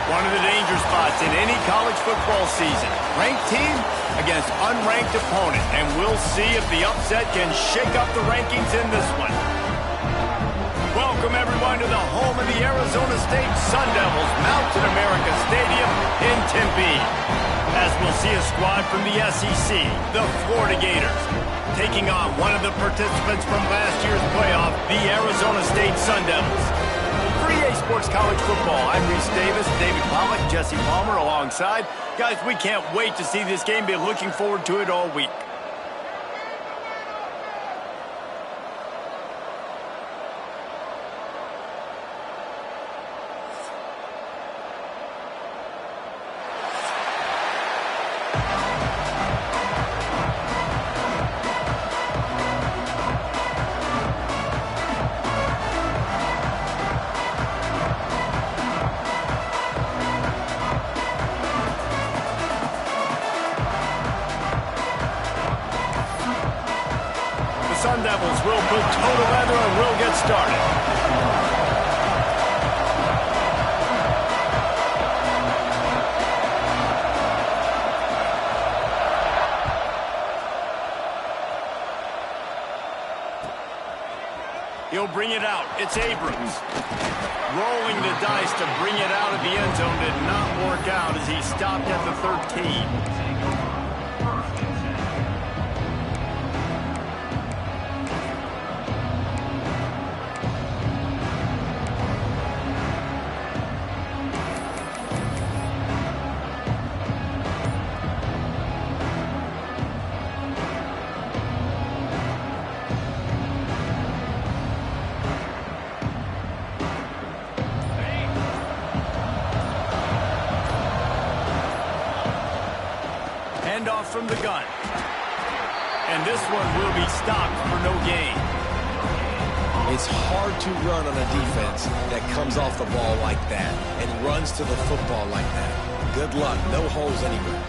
One of the danger spots in any college football season. Ranked team against unranked opponent. And we'll see if the upset can shake up the rankings in this one. Welcome, everyone, to the home of the Arizona State Sun Devils, Mountain America Stadium in Tempe. As we'll see a squad from the SEC, the Florida Gators, taking on one of the participants from last year's playoff, the Arizona State Sun Devils. For EA Sports College Football, I'm Reese Davis, David Pollack, Jesse Palmer alongside. Guys, we can't wait to see this game. Been looking forward to it all week. Sun Devils will put toe to leather and will get started. He'll bring it out. It's Abrams. Rolling the dice to bring it out of the end zone did not work out as he stopped at the 13. Off from the gun. And this one will be stopped for no gain. It's hard to run on a defense that comes off the ball like that and runs to the football like that. Good luck. No holes anywhere.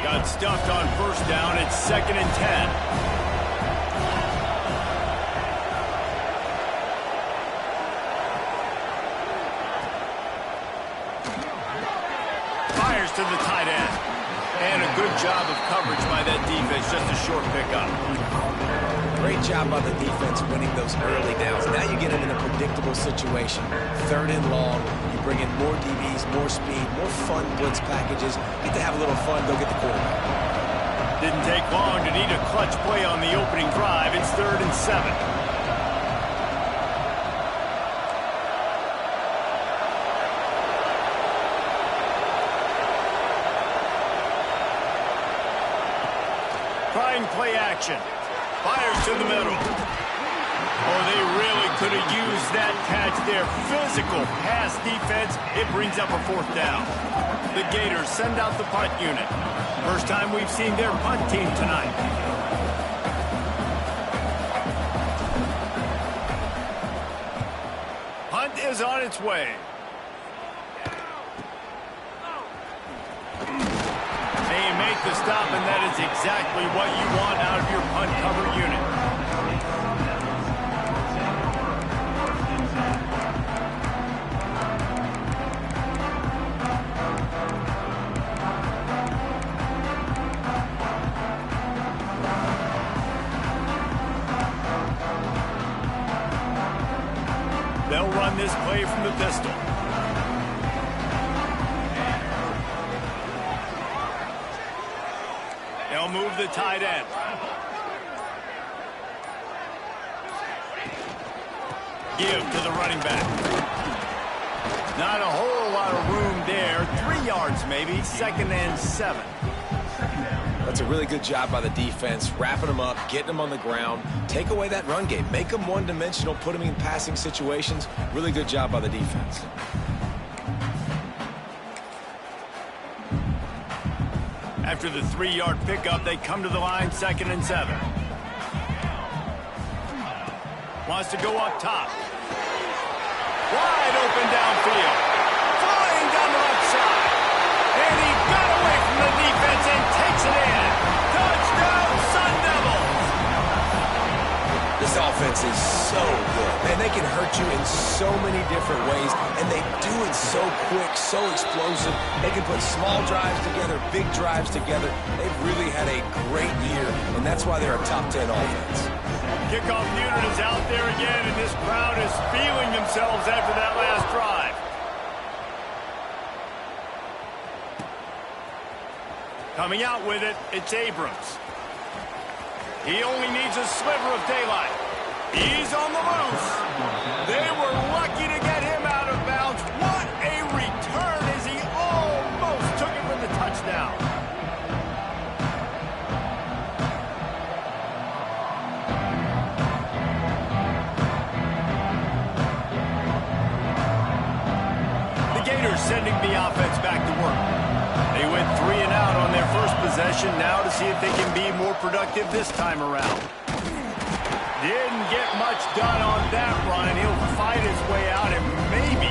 Got stuffed on first down. It's 2nd and 10. To the tight end. And a good job of coverage by that defense. Just a short pickup. Great job by the defense winning those early downs. Now you get them in a predictable situation. 3rd and long. You bring in more DBs, more speed, more fun blitz packages. Get to have a little fun. Go get the quarterback. Didn't take long to need a clutch play on the opening drive. It's 3rd and 7. Play action. Fires to the middle. Oh, they really could have used that catch there. Physical pass defense. It brings up a 4th down. The Gators send out the punt unit. First time we've seen their punt team tonight. Punt is on its way. The stop, and that is exactly what you want out of your punt cover unit. They'll run this play from the pistol. They'll move the tight end. Give to the running back. Not a whole lot of room there. 3 yards maybe. 2nd and 7. That's a really good job by the defense. Wrapping them up, getting them on the ground. Take away that run game. Make them one-dimensional. Put them in passing situations. Really good job by the defense. After the 3-yard pickup, they come to the line, 2nd and 7. Wants to go up top. Wide open downfield. Flying down the left side. And he got away from the defense and takes it in. Touchdown, Sun Devils! The offense is so good. Man, they can hurt you in so many different ways, and they do it so quick, so explosive. They can put small drives together, big drives together. They've really had a great year, and that's why they're a top 10 offense. Kickoff unit is out there again, and this crowd is feeling themselves after that last drive. Coming out with it, it's Abrams. He only needs a sliver of daylight. He's on the loose. They were lucky to get him out of bounds. What a return as he almost took it for the touchdown. The Gators sending the offense back to work. They went 3 and out on their first possession, now to see if they can be more productive this time around. Didn't get much done on that run, and he'll fight his way out and maybe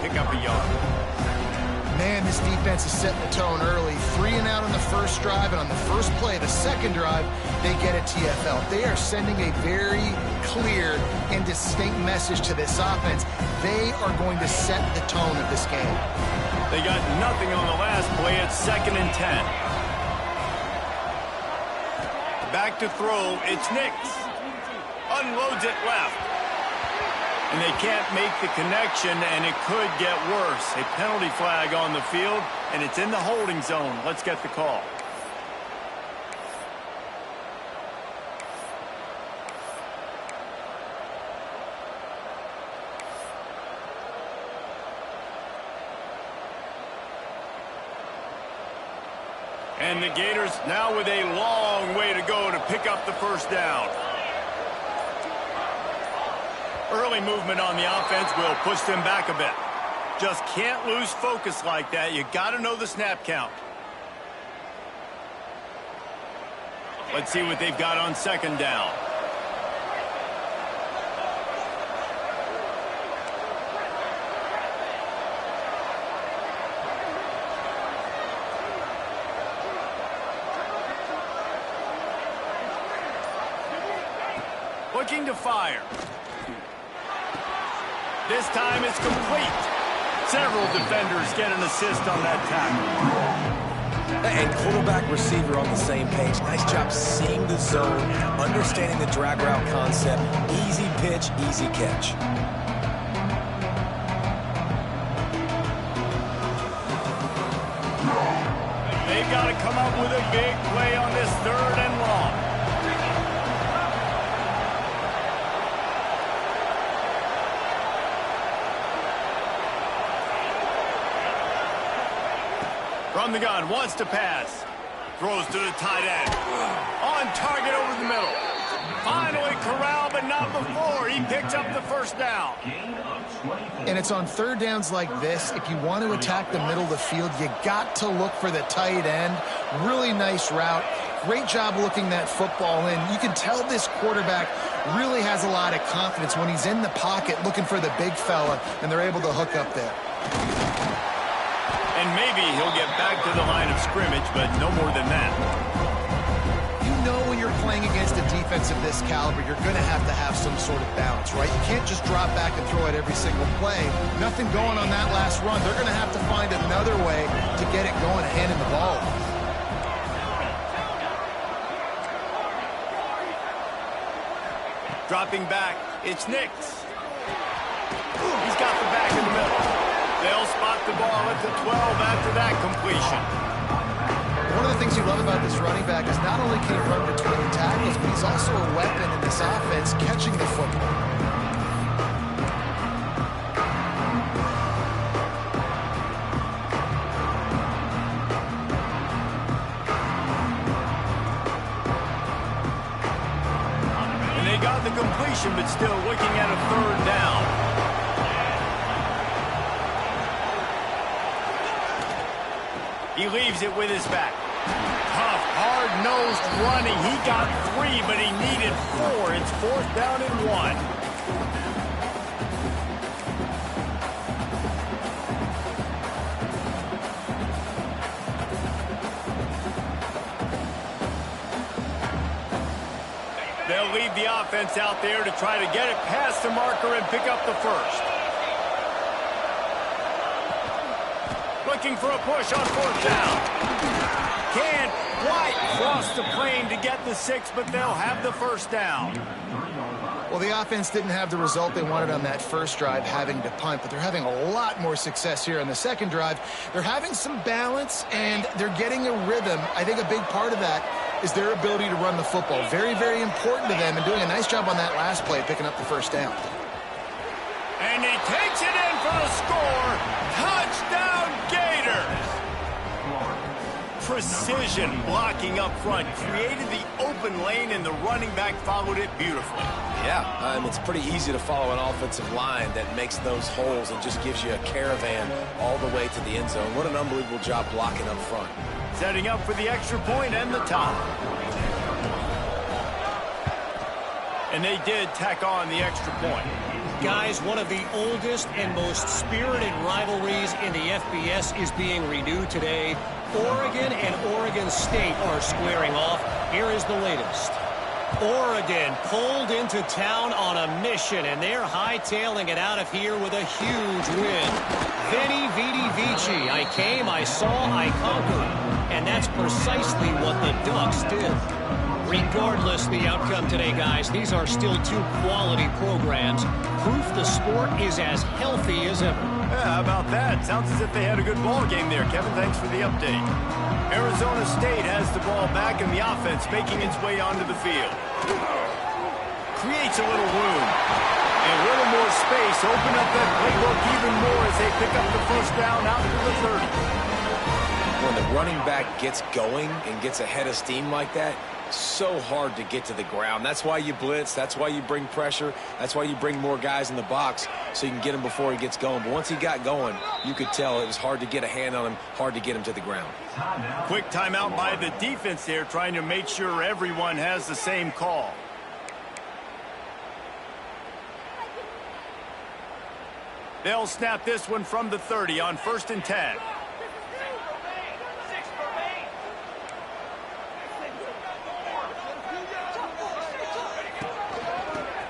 pick up a yard. Man, this defense is setting the tone early. 3 and out on the first drive, and on the first play, the second drive, they get a TFL. They are sending a very clear and distinct message to this offense. They are going to set the tone of this game. They got nothing on the last play. It's 2nd and 10. Back to throw. It's Nix. Unloads it left. And they can't make the connection, and it could get worse. A penalty flag on the field, and it's in the holding zone. Let's get the call. And the Gators now with a long way to go to pick up the first down. Early movement on the offense will push them back a bit. Just can't lose focus like that. You got to know the snap count. Let's see what they've got on 2nd down. Looking to fire. This time it's complete. Several defenders get an assist on that tackle. And quarterback receiver on the same page. Nice job seeing the zone, understanding the drag route concept. Easy pitch, easy catch. They've got to come up with a big play on this 3rd and long. From the gun, wants to pass. Throws to the tight end. On target over the middle. Finally corralled, but not before. He picks up the first down. And it's on 3rd downs like this. If you want to attack the middle of the field, you got to look for the tight end. Really nice route. Great job looking that football in. You can tell this quarterback really has a lot of confidence when he's in the pocket looking for the big fella, and they're able to hook up there. And maybe he'll get back to the line of scrimmage, but no more than that. You know when you're playing against a defense of this caliber, you're going to have some sort of balance, right? You can't just drop back and throw it every single play. Nothing going on that last run. They're going to have to find another way to get it going, handing the ball. Dropping back, it's Nix. He's got the back in the middle. They'll spot the ball at the 12 after that completion. One of the things you love about this running back is not only can he run between the tackles, but he's also a weapon in this offense catching the football. And they got the completion, but still looking at a 3rd down. He leaves it with his back. Tough, hard-nosed running. He got 3, but he needed 4. It's 4th down and 1. They'll leave leave the offense out there to try to get it past the marker and pick up the first. Looking for a push on 4th down. Can't quite cross the plane to get the 6, but they'll have the first down. Well, the offense didn't have the result they wanted on that first drive, having to punt, but they're having a lot more success here on the second drive. They're having some balance, and they're getting a rhythm. I think a big part of that is their ability to run the football. Very, very important to them, and doing a nice job on that last play, picking up the first down. And he takes it in for the score. Touchdown, Gators! Precision blocking up front created the open lane, and the running back followed it beautifully. Yeah, it's pretty easy to follow an offensive line that makes those holes and just gives you a caravan all the way to the end zone. What an unbelievable job blocking up front. Setting up for the extra point and the tie. And they did tack on the extra point. Guys, one of the oldest and most spirited rivalries in the FBS is being renewed today. Oregon and Oregon State are squaring off. Here is the latest. Oregon pulled into town on a mission, and they're hightailing it out of here with a huge win. Veni, vidi, vici. I came, I saw, I conquered. And that's precisely what the Ducks did. Regardless the outcome today, guys, these are still two quality programs. Proof the sport is as healthy as ever. Yeah, how about that? Sounds as if they had a good ball game there. Kevin, thanks for the update. Arizona State has the ball back, and the offense making its way onto the field. Creates a little room. And a little more space. Open up that playbook even more as they pick up the first down out to the 30. When the running back gets going and gets ahead of steam like that, so hard to get to the ground. That's why you blitz. That's why you bring pressure. That's why you bring more guys in the box so you can get him before he gets going. But once he got going, you could tell it was hard to get a hand on him, hard to get him to the ground. Quick timeout by the defense there, trying to make sure everyone has the same call. They'll snap this one from the 30 on 1st and 10.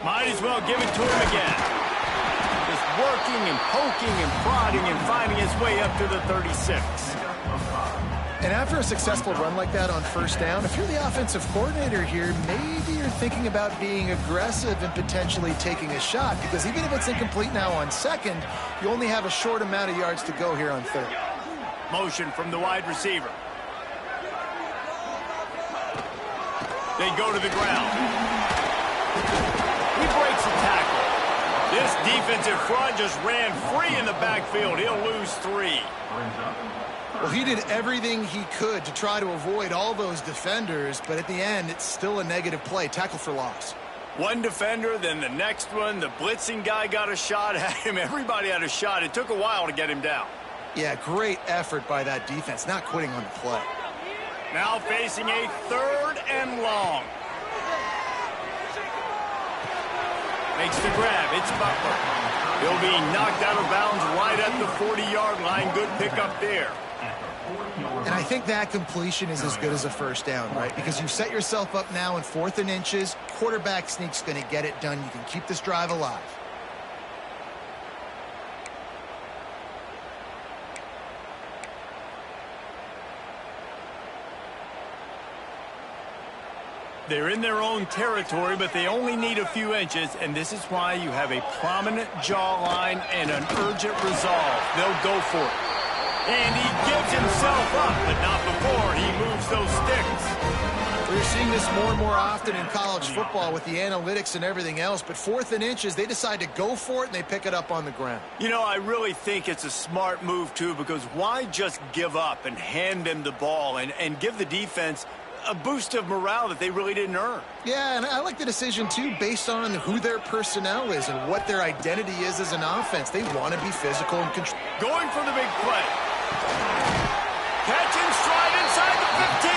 Might as well give it to him again. Just working and poking and prodding and finding his way up to the 36. And after a successful run like that on 1st down, if you're the offensive coordinator here, maybe you're thinking about being aggressive and potentially taking a shot, because even if it's incomplete now on 2nd, you only have a short amount of yards to go here on 3rd. Motion from the wide receiver. They go to the ground. He breaks a tackle. This defensive front just ran free in the backfield. He'll lose 3. Well, he did everything he could to try to avoid all those defenders, but at the end, it's still a negative play. Tackle for loss. One defender, then the next one. The blitzing guy got a shot at him. Everybody had a shot. It took a while to get him down. Yeah, great effort by that defense, not quitting on the play. Now facing a 3rd and long. Makes the grab. It's Butler. He'll be knocked out of bounds right at the 40-yard line. Good pickup there. And I think that completion is as good as a 1st down, right? Because you've set yourself up now in 4th and inches. Quarterback sneak's going to get it done. You can keep this drive alive. They're in their own territory, but they only need a few inches, and this is why you have a prominent jawline and an urgent resolve. They'll go for it. And he gives himself up, but not before he moves those sticks. We're seeing this more and more often in college football with the analytics and everything else, but 4th and inches, they decide to go for it, and they pick it up on the ground. You know, I really think it's a smart move, too, because why just give up and hand them the ball and give the defense a boost of morale that they really didn't earn? Yeah, and I like the decision, too, based on who their personnel is and what their identity is as an offense. They want to be physical and control. Going for the big play. Catch and stride inside the 15.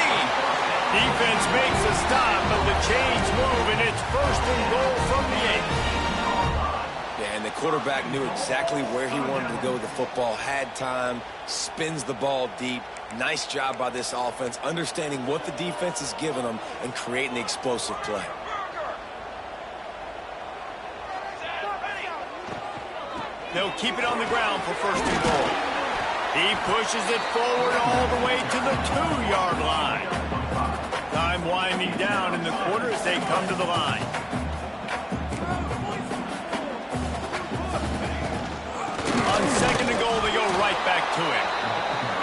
Defense makes a stop, but the chains move, and it's 1st and goal from the 8. Yeah, and the quarterback knew exactly where he wanted to go with the football, had time, spins the ball deep. Nice job by this offense, understanding what the defense is giving them and creating the explosive play. They'll keep it on the ground for first and goal. He pushes it forward all the way to the 2-yard line. Time winding down in the quarter as they come to the line. On second and goal, they go right back to it.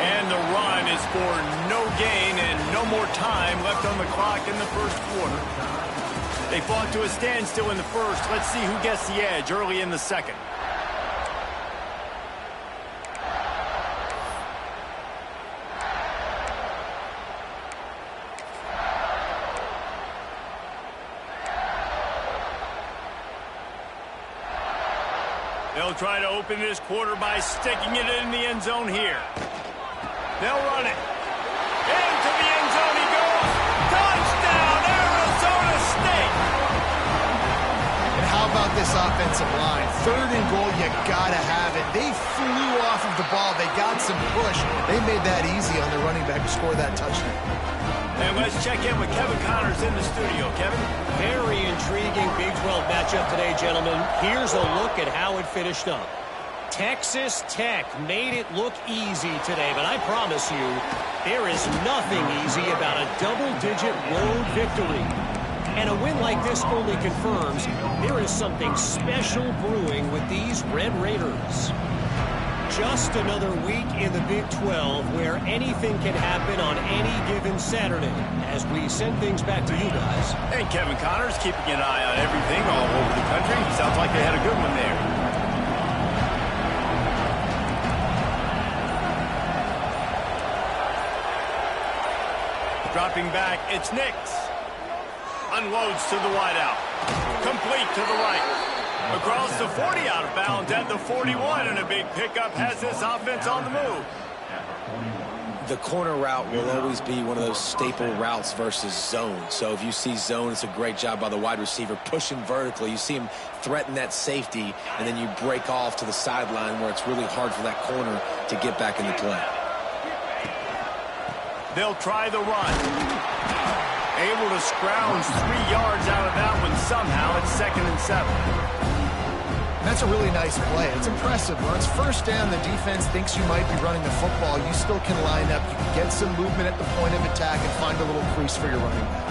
And the run is for no gain and no more time left on the clock in the first quarter. They fought to a standstill in the first. Let's see who gets the edge early in the second. They'll try to open this quarter by sticking it in the end zone here. They'll run it. Into the end zone he goes. Touchdown, Arizona State! And how about this offensive line? Third and goal, you gotta have it. They flew off of the ball. They got some push. They made that easy on the running back to score that touchdown. And let's check in with Kevin Connors in the studio. Kevin? Very intriguing Big 12 matchup today, gentlemen. Here's a look at how it finished up. Texas Tech made it look easy today, but I promise you, there is nothing easy about a double-digit road victory. And a win like this only confirms there is something special brewing with these Red Raiders. Just another week in the Big 12 where anything can happen on any given Saturday. As we send things back to you guys. And Kevin Connors keeping an eye on everything all over the country. Sounds like they had a good one there. Dropping back, it's Nix. Unloads to the wideout. Complete to the right. Across the 40, out of bounds at the 41, and a big pickup has this offense on the move. The corner route will always be one of those staple routes versus zone. So if you see zone, it's a great job by the wide receiver pushing vertically. You see him threaten that safety, and then you break off to the sideline where it's really hard for that corner to get back into play. They'll try the run. Able to scrounge 3 yards out of that one somehow. It's 2nd and 7. That's a really nice play. It's impressive. When it's first down, the defense thinks you might be running the football. You still can line up. You can get some movement at the point of attack and find a little crease for your running back.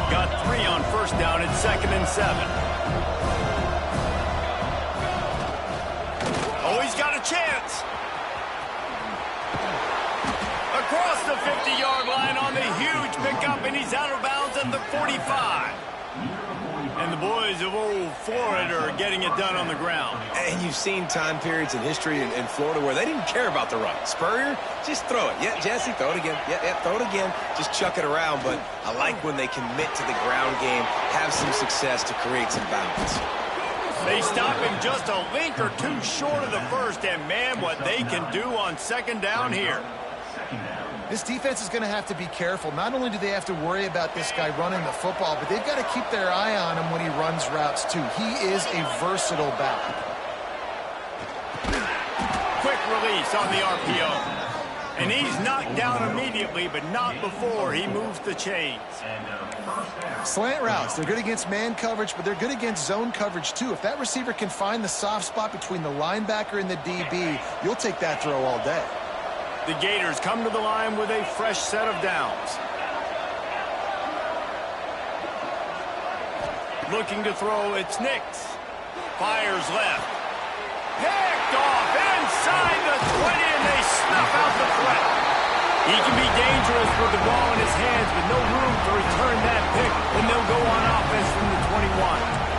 Got 3 on first down. It's 2nd and 7. Oh, he's got a chance. Across the 50-yard line on the huge pickup, and he's out of bounds at the 45. And the boys of old Florida are getting it done on the ground. And you've seen time periods in history in Florida where they didn't care about the run. Spurrier, just throw it. Yeah, Jesse, throw it again. Yeah, throw it again. Just chuck it around. But I like when they commit to the ground game, have some success to create some balance. They stop him just a link or two short of the first, and man, what they can do on 2nd down here. This defense is going to have to be careful. Not only do they have to worry about this guy running the football, but they've got to keep their eye on him when he runs routes, too. He is a versatile back. Quick release on the RPO. And he's knocked down immediately, but not before he moves the chains. Slant routes, they're good against man coverage, but they're good against zone coverage, too. If that receiver can find the soft spot between the linebacker and the DB, you'll take that throw all day. The Gators come to the line with a fresh set of downs. Looking to throw, it's Nix. Fires left. Picked off inside the 20, and they snuff out the threat. He can be dangerous with the ball in his hands, but no room to return that pick, and they'll go on offense from the 21.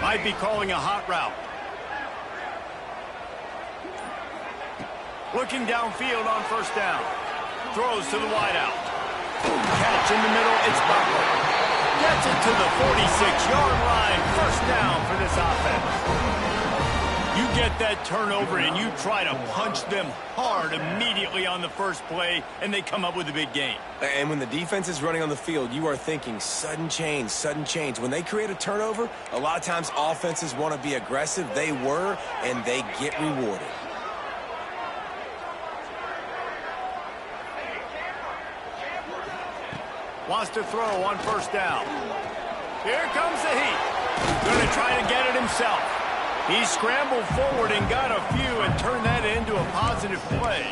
Might be calling a hot route. Looking downfield on first down. Throws to the wideout. Catch in the middle, it's Butler. Gets it to the 46-yard line. First down for this offense. You get that turnover and you try to punch them hard immediately on the first play, and they come up with a big gain. And when the defense is running on the field, you are thinking sudden change, sudden change. When they create a turnover, a lot of times offenses want to be aggressive. They were, and they get rewarded. Wants to throw on first down. Here comes the heat. Going to try to get it himself. He scrambled forward and got a few and turned that into a positive play.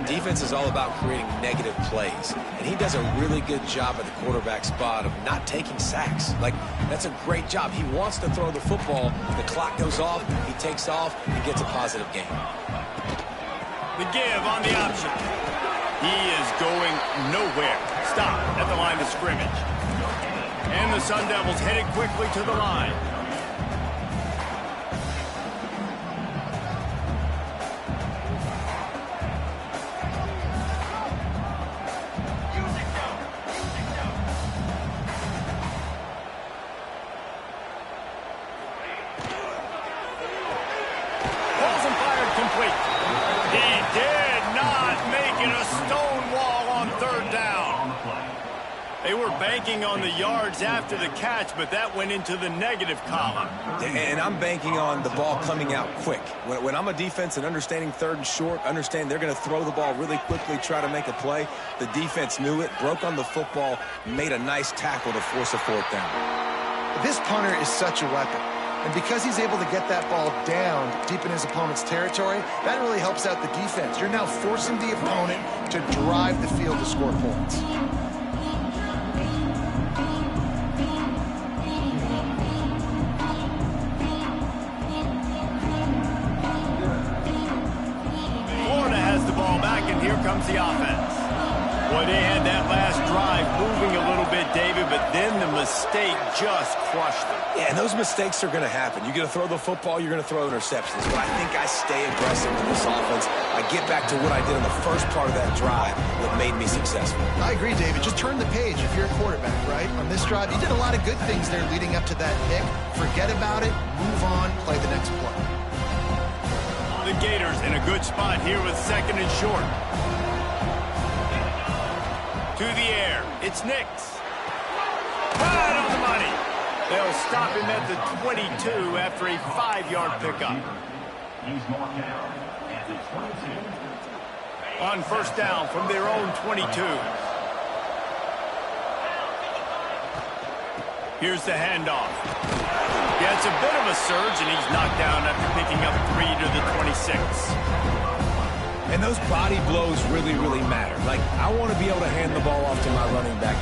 Defense is all about creating negative plays, and he does a really good job at the quarterback spot of not taking sacks. Like, that's a great job. He wants to throw the football. The clock goes off. He takes off and gets a positive gain. The give on the option. He is going nowhere. Stop at the line of scrimmage. And the Sun Devils headed quickly to the line. Balls and fired complete. He did not make it a stone wall on third down. They were banking on the yards after the catch, but that went into the negative column. And I'm banking on the ball coming out quick. When I'm a defense and understanding third and short, understand they're going to throw the ball really quickly, try to make a play. The defense knew it, broke on the football, made a nice tackle to force a fourth down. This punter is such a weapon. And because he's able to get that ball down deep in his opponent's territory, that really helps out the defense. You're now forcing the opponent to drive the field to score points. Florida has the ball back, and here comes the offense. Boy, they had that last drive moving a little bit, David, but then the mistake just crushed them. Yeah, and those mistakes are going to happen. You're going to throw the football, you're going to throw interceptions. But I think I stay aggressive with this offense. I get back to what I did in the first part of that drive that made me successful. I agree, David. Just turn the page if you're a quarterback, right? On this drive, you did a lot of good things there leading up to that pick. Forget about it, move on, play the next play. The Gators in a good spot here with second and short. To the air, it's Nix. Right on the money. They'll stop him at the 22 after a 5-yard pickup. He's marked out at the 22. On first down from their own 22. Here's the handoff. Yeah, it's a bit of a surge, and he's knocked down after picking up 3 to the 26. And those body blows really, really matter. Like, I want to be able to hand the ball off to my running back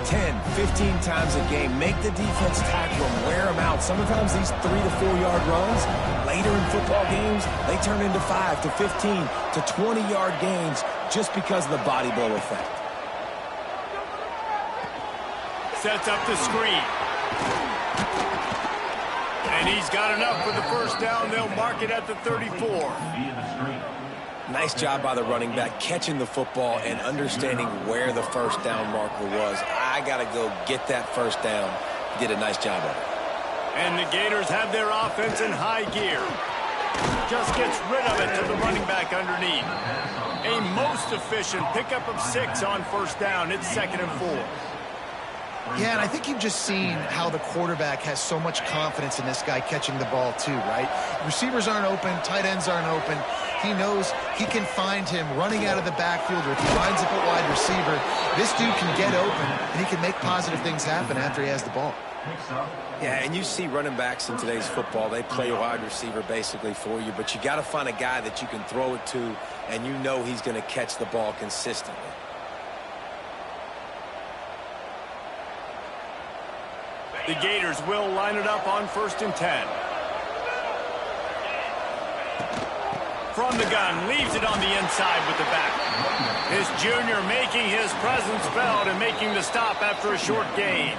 10, 15 times a game. Make the defense tackle them, wear them out. Sometimes these 3 to 4 yard runs, later in football games, they turn into 5 to 15 to 20-yard gains just because of the body blow effect. Sets up the screen. And he's got enough for the first down. They'll mark it at the 34. Nice job by the running back catching the football and understanding where the first down marker was. I got to go get that first down. Did a nice job of it. And the Gators have their offense in high gear. Just gets rid of it to the running back underneath. A most efficient pickup of 6 on first down. It's 2nd and 4. Yeah, and I think you've just seen how the quarterback has so much confidence in this guy catching the ball too, right? Receivers aren't open, tight ends aren't open. He knows he can find him running out of the backfield, or if he lines up a wide receiver, this dude can get open, and he can make positive things happen after he has the ball. Yeah, and you see running backs in today's football, they play a wide receiver basically for you, but you got to find a guy that you can throw it to, and you know he's going to catch the ball consistently. The Gators will line it up on 1st and 10. From the gun, leaves it on the inside with the back. This junior making his presence felt and making the stop after a short gain.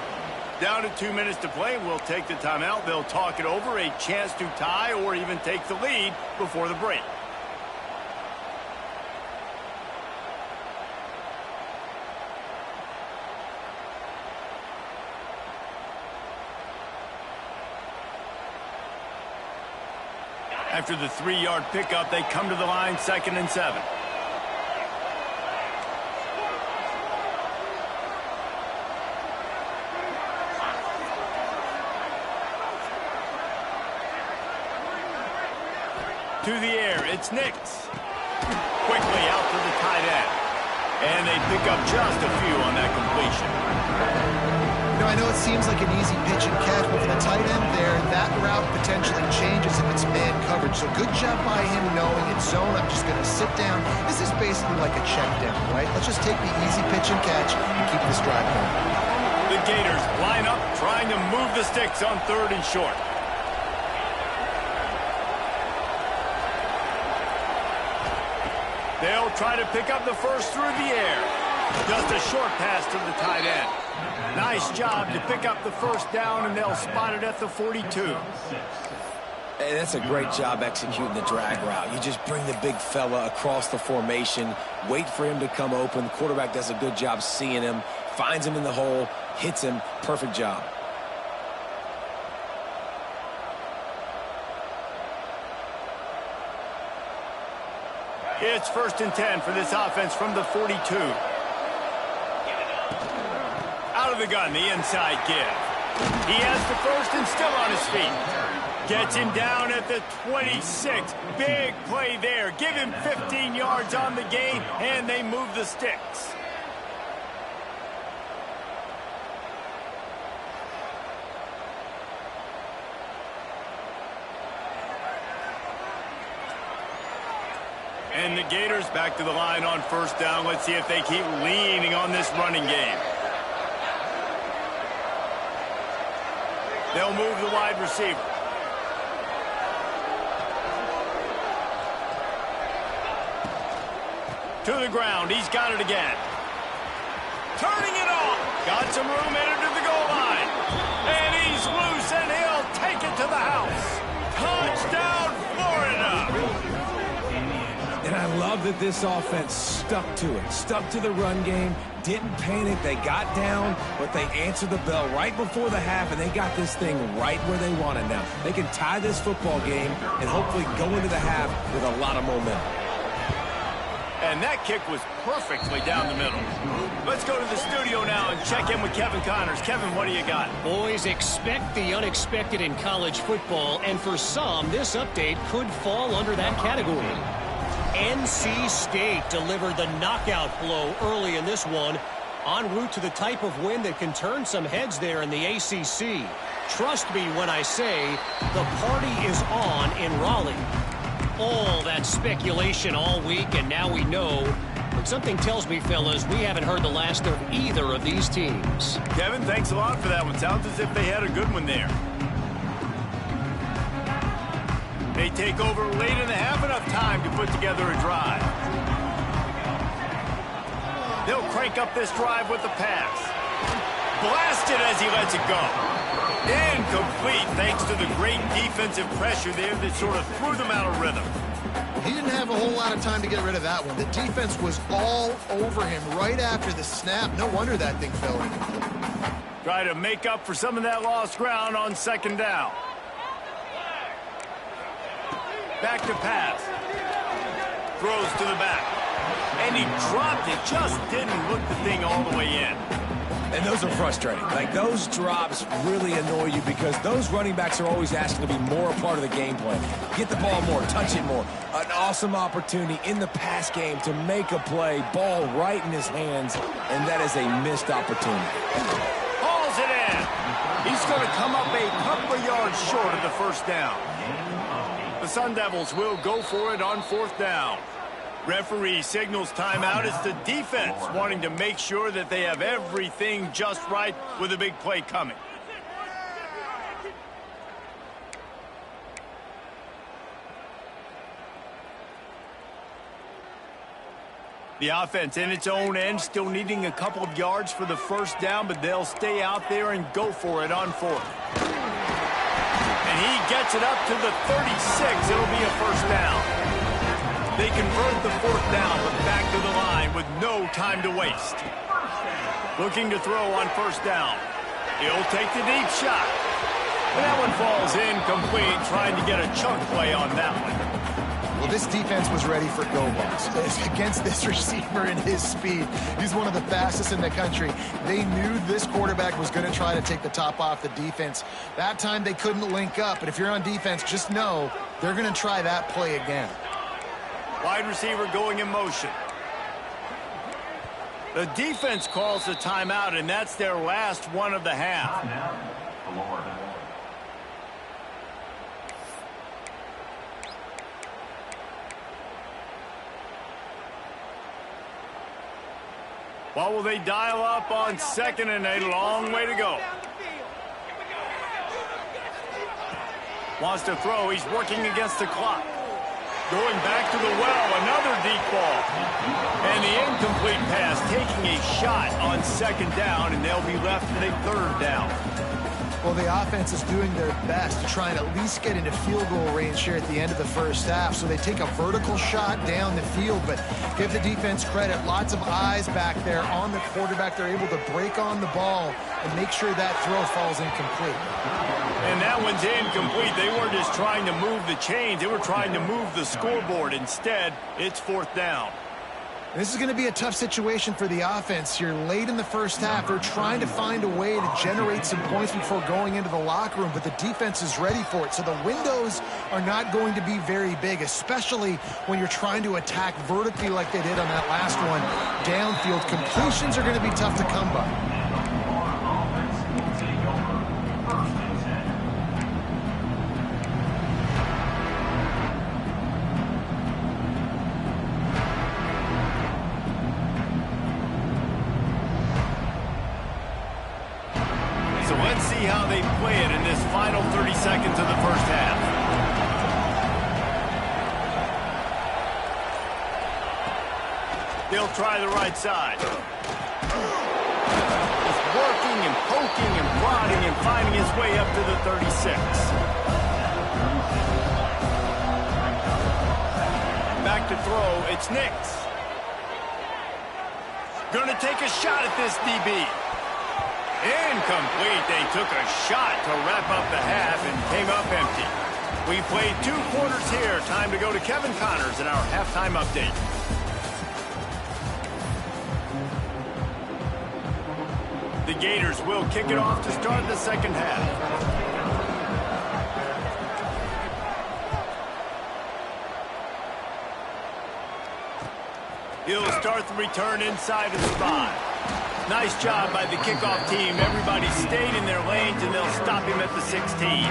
Down to 2 minutes to play. We'll take the timeout. They'll talk it over, a chance to tie or even take the lead before the break. After the 3-yard pickup, they come to the line 2nd and 7. To the air, it's Nix. Quickly out to the tight end. And they pick up just a few on that completion. You know, I know it seems like an easy pitch and catch, but for the tight end there, that route potentially changes if it's man coverage. So good job by him knowing it's zone. I'm just going to sit down. This is basically like a check down, right? Let's just take the easy pitch and catch and keep this drive going. The Gators line up, trying to move the sticks on 3rd and short. They'll try to pick up the first through the air. Just a short pass to the tight end. Nice job to pick up the first down, and they'll spot it at the 42. Hey, that's a great job executing the drag route. You just bring the big fella across the formation, wait for him to come open. The quarterback does a good job seeing him, finds him in the hole, hits him. Perfect job. It's 1st and 10 for this offense from the 42. Out of the gun, the inside give. He has the first and still on his feet. Gets him down at the 26. Big play there. Give him 15 yards on the gain, and they move the sticks. And the Gators back to the line on 1st down. Let's see if they keep leaning on this running game. They'll move the wide receiver. To the ground. He's got it again. Turning it off. Got some room headed to the goal line. And he's loose, and he'll take it to the house. Touchdown, Florida. And I love that this offense stuck to it, stuck to the run game, didn't panic. They got down, but they answered the bell right before the half, and they got this thing right where they want it now. They can tie this football game and hopefully go into the half with a lot of momentum. And that kick was perfectly down the middle. Let's go to the studio now and check in with Kevin Connors. Kevin, what do you got? Boys, expect the unexpected in college football, and for some, this update could fall under that category. NC State delivered the knockout blow early in this one, en route to the type of win that can turn some heads there in the ACC. Trust me when I say the party is on in Raleigh. All that speculation all week, and now we know. But something tells me, fellas, we haven't heard the last of either of these teams. Kevin, thanks a lot for that one. Sounds as if they had a good one there. They take over late in the half, enough time to put together a drive. They'll crank up this drive with the pass. Blasted as he lets it go. Incomplete thanks to the great defensive pressure there that sort of threw them out of rhythm. He didn't have a whole lot of time to get rid of that one. The defense was all over him right after the snap. No wonder that thing fell in. Try to make up for some of that lost ground on 2nd down. Back to pass. Throws to the back. And he dropped it. Just didn't look the thing all the way in. And those are frustrating. Like, those drops really annoy you because those running backs are always asking to be more a part of the game plan. Get the ball more, touch it more. An awesome opportunity in the pass game to make a play. Ball right in his hands, and that is a missed opportunity. Hauls it in. He's going to come up a couple of yards short of the 1st down. The Sun Devils will go for it on 4th down. Referee signals timeout. It's the defense wanting to make sure that they have everything just right with a big play coming. The offense in its own end, still needing a couple of yards for the 1st down, but they'll stay out there and go for it on 4th. And he gets it up to the 36. It'll be a 1st down. They convert the 4th down, but back to the line with no time to waste. Looking to throw on 1st down. He'll take the deep shot. And that one falls incomplete, trying to get a chunk play on that one. Well, this defense was ready for go-balls. Against this receiver and his speed, he's one of the fastest in the country. They knew this quarterback was going to try to take the top off the defense. That time they couldn't link up, but if you're on defense, just know they're going to try that play again. Wide receiver going in motion. The defense calls the timeout, and that's their last one of the half. What will they dial up on second and a long way to go? Wants to throw. He's working against the clock. Going back to the well, another deep ball. And the incomplete pass, taking a shot on second down, and they'll be left with a third down. Well, the offense is doing their best to try and at least get into field goal range here at the end of the first half. So they take a vertical shot down the field, but give the defense credit. Lots of eyes back there on the quarterback. They're able to break on the ball and make sure that throw falls incomplete. And that one's incomplete. They weren't just trying to move the chains. They were trying to move the scoreboard. Instead, it's fourth down. This is going to be a tough situation for the offense here. Late in the first half, they're trying to find a way to generate some points before going into the locker room, but the defense is ready for it. So the windows are not going to be very big, especially when you're trying to attack vertically like they did on that last one. Downfield completions are going to be tough to come by. So let's see how they play it in this final 30 seconds of the first half. They'll try the right side. He's working and poking and prodding and finding his way up to the 36. Back to throw, it's Nix. Gonna take a shot at this DB. Incomplete. They took a shot to wrap up the half and came up empty. We played 2 quarters here. Time to go to Kevin Connors in our halftime update. The Gators will kick it off to start the second half. He'll start the return inside his 5. Nice job by the kickoff team. Everybody stayed in their lanes, and they'll stop him at the 16.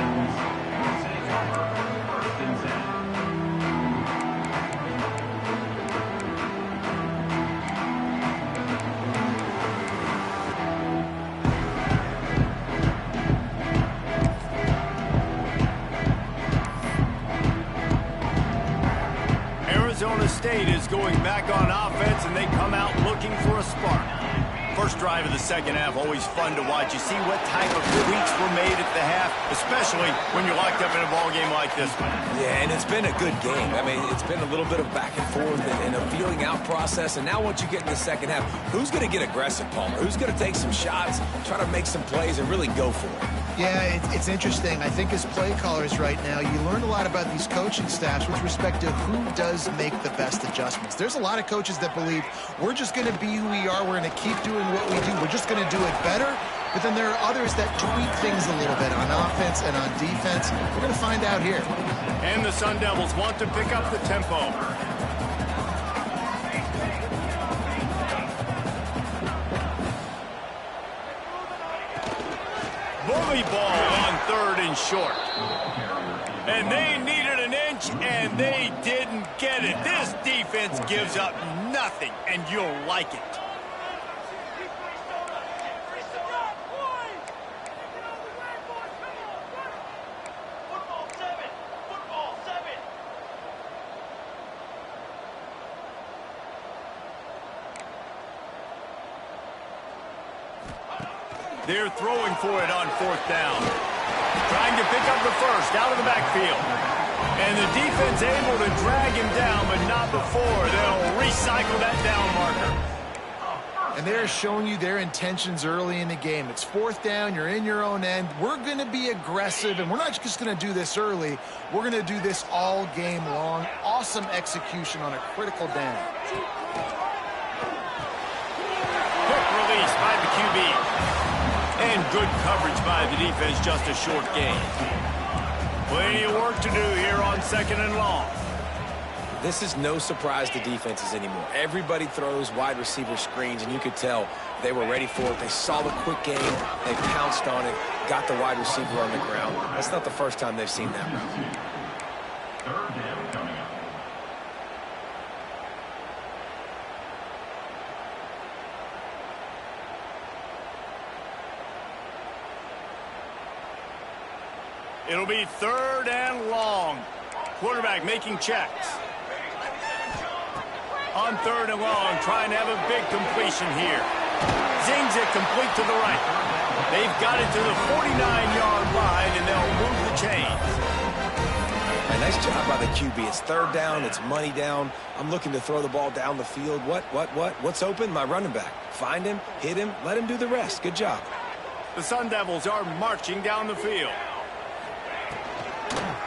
Arizona State is going back on offense, and they come out looking for a spark. First drive of the second half, always fun to watch. You see what type of tweaks were made at the half, especially when you're locked up in a ball game like this one. Yeah, and it's been a good game. I mean, it's been a little bit of back and forth and a feeling out process. And now once you get in the second half, who's going to get aggressive, Palmer? Who's going to take some shots, try to make some plays, and really go for it? Yeah, it's interesting. I think as play callers right now, you learn a lot about these coaching staffs with respect to who does make the best adjustments. There's a lot of coaches that believe we're just going to be who we are. We're going to keep doing what we do. We're just going to do it better. But then there are others that tweak things a little bit on offense and on defense. We're going to find out here. And the Sun Devils want to pick up the tempo. Bully ball on third and short. And they needed an inch, and they didn't get it. This defense gives up nothing, and you'll like it. They're throwing for it on fourth down. Trying to pick up the first out of the backfield. And the defense able to drag him down, but not before. They'll recycle that down marker. And they're showing you their intentions early in the game. It's 4th down. You're in your own end. We're going to be aggressive, and we're not just going to do this early. We're going to do this all game long. Awesome execution on a critical down. Quick release by the QB. And good coverage by the defense, just a short gain. Plenty of work to do here on 2nd and long. This is no surprise to defenses anymore. Everybody throws wide receiver screens, and you could tell they were ready for it. They saw the quick game. They pounced on it, got the wide receiver on the ground. That's not the first time they've seen that route. 3rd down coming up. It'll be 3rd and long. Quarterback making checks. On 3rd and long, trying to have a big completion here. Zings it complete to the right. They've got it to the 49-yard line, and they'll move the chains. A nice job by the QB. It's 3rd down. It's money down. I'm looking to throw the ball down the field. What's open? My running back. Find him, hit him, let him do the rest. Good job. The Sun Devils are marching down the field.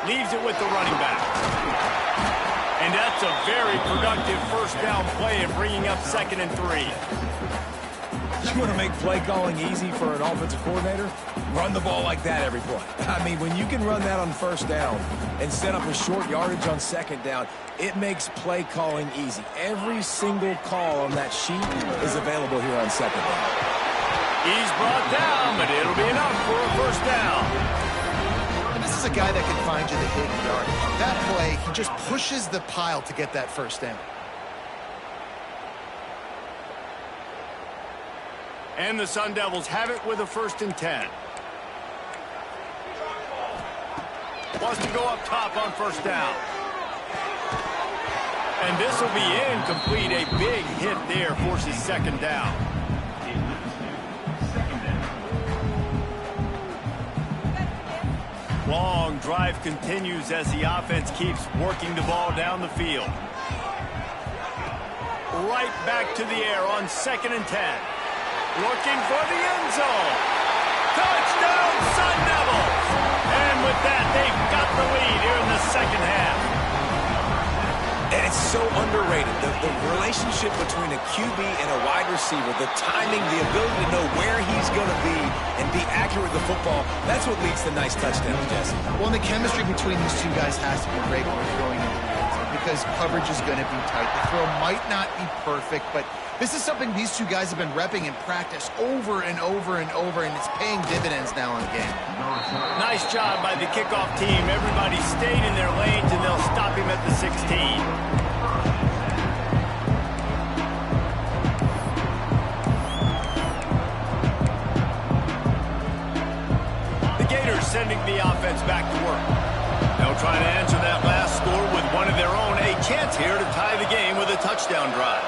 Leaves it with the running back. And that's a very productive 1st down play and bringing up 2nd and 3. You want to make play calling easy for an offensive coordinator? Run the ball like that every play. I mean, when you can run that on 1st down and set up a short yardage on 2nd down, it makes play calling easy. Every single call on that sheet is available here on 2nd down. He's brought down, but it'll be enough for a 1st down. This is a guy that can find you the hidden yardage. That play, he just pushes the pile to get that 1st down. And the Sun Devils have it with a 1st and 10. Wants to go up top on 1st down. And this will be incomplete. A big hit there forces 2nd down. Long drive continues as the offense keeps working the ball down the field. Right back to the air on 2nd and 10. Looking for the end zone. Touchdown, Sun Devils! And with that, they've got the lead here in the 2nd half. And it's so underrated. The relationship between a QB and a wide receiver, the timing, the ability to know where he's going to be and be accurate with the football, that's what leads to nice touchdowns, Jesse. Well, and the chemistry between these two guys has to be great when they're throwing into the end zone because coverage is going to be tight. The throw might not be perfect, but this is something these two guys have been repping in practice over and over and over, and it's paying dividends now in the game. Nice job by the kickoff team. Everybody stayed in their lanes, and they'll stop him at the 16. Gators sending the offense back to work. They'll try to answer that last score with one of their own. A chance here to tie the game with a touchdown drive.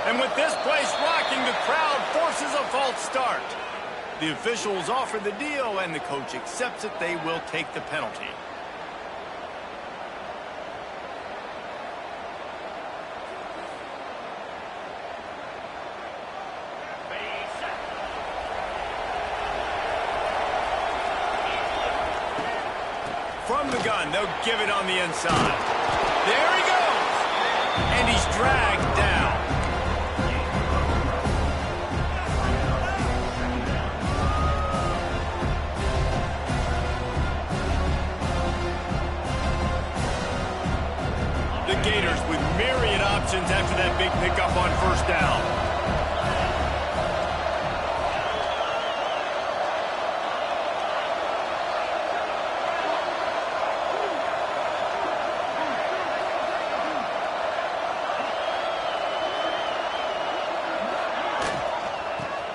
And with this place rocking, the crowd forces a false start. The officials offer the deal, and the coach accepts it. They will take the penalty. From the gun, they'll give it on the inside. There he goes! And he's dragged down. The Gators with myriad options after that big pickup on 1st down.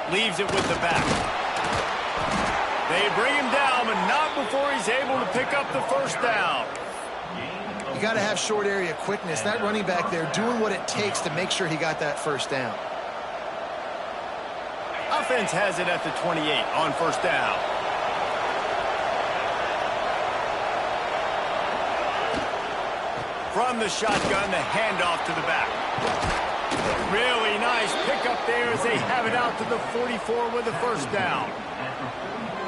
Leaves it with the back. They bring him down, but not before he's able to pick up the 1st down. You got to have short area quickness. That running back there doing what it takes to make sure he got that 1st down. Offense has it at the 28 on 1st down. From the shotgun, the handoff to the back. Really nice pickup there as they have it out to the 44 with a first down.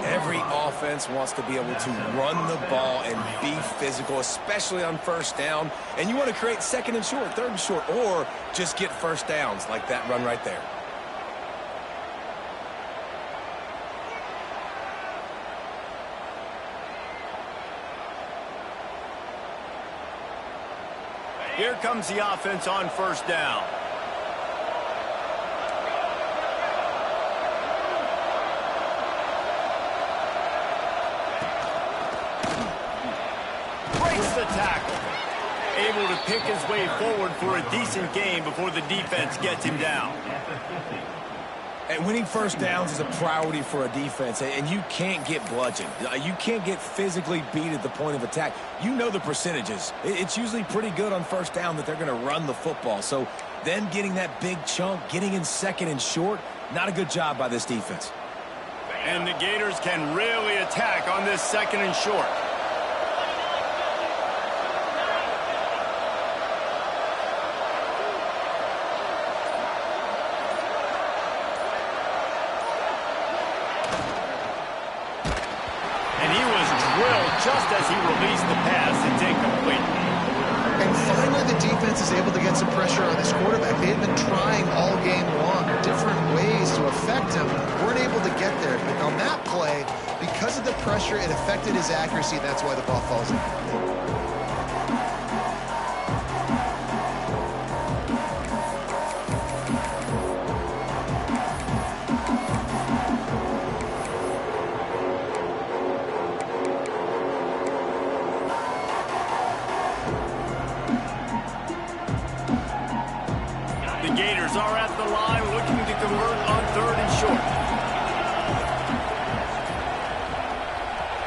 Every offense wants to be able to run the ball and be physical, especially on first down. And you want to create second and short, third and short, or just get first downs like that run right there. Here comes the offense on first down. Breaks the tackle. Able to pick his way forward for a decent gain before the defense gets him down. And winning first downs is a priority for a defense, and you can't get bludgeoned. You can't get physically beat at the point of attack. You know the percentages. It's usually pretty good on first down that they're going to run the football. So then getting that big chunk, getting in second and short, not a good job by this defense. And the Gators can really attack on this second and short. Just as he released the pass, it's incomplete. And finally, the defense is able to get some pressure on this quarterback. They had been trying all game long, different ways to affect him. Weren't able to get there. But on that play, because of the pressure, it affected his accuracy. That's why the ball falls in. The Gators are at the line looking to convert on third and short.